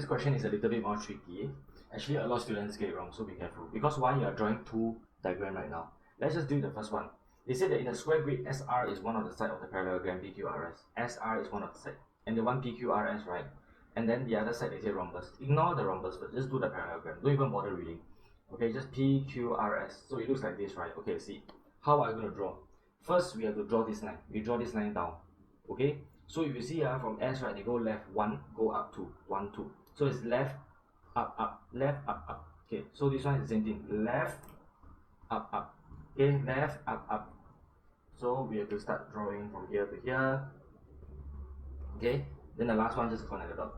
question is a little bit more tricky. Actually, a lot of students get it wrong, so be careful. Because why you are drawing two diagrams right now? Let's just do the first one. They said that in a square grid, SR is one of the sides of the parallelogram PQRS. SR is one of the sides. And the one PQRS, right? And then the other side they say rhombus. Ignore the rhombus, but just do the parallelogram. Don't even bother reading. Okay, just PQRS. So it looks like this, right? Okay, see. How are you going to draw? First, we have to draw this line. We draw this line down. Okay? So if you see from S, right, they go left 1, go up 2, 1, 2. So it's left, up, left, up. Okay, so this one is the same thing. Left, up. Okay, left, up. So we have to start drawing from here to here. Okay, then the last one just connect the dot.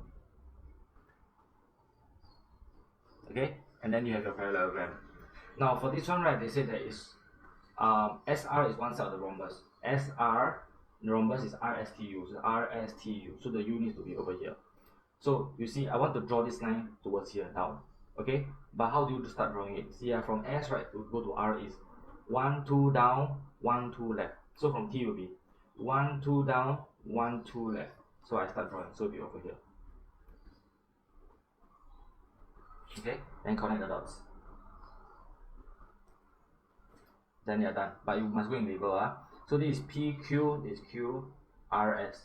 Okay, and then you have your parallelogram. Now for this one, right, they say that is SR is one side of the rhombus. SR, the rhombus is RSTU, so RSTU. So the U needs to be over here. So you see, I want to draw this line towards here down. Okay, but how do you start drawing it? See, from S, right, to go to R is 1, 2 down, 1, 2 left. So from T will be 1, 2 down, 1, 2 left. So I start drawing, so it'll be over here. Okay, then connect the dots. Then you're done. But you must go in label. So this is PQ, this is Q, RS.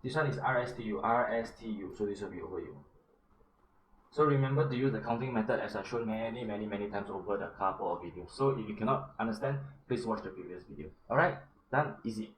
This one is RSTU, RSTU. So this will be over here. So remember to use the counting method as I've shown many times over the couple of videos. So if you cannot understand, please watch the previous video. Alright, done, easy.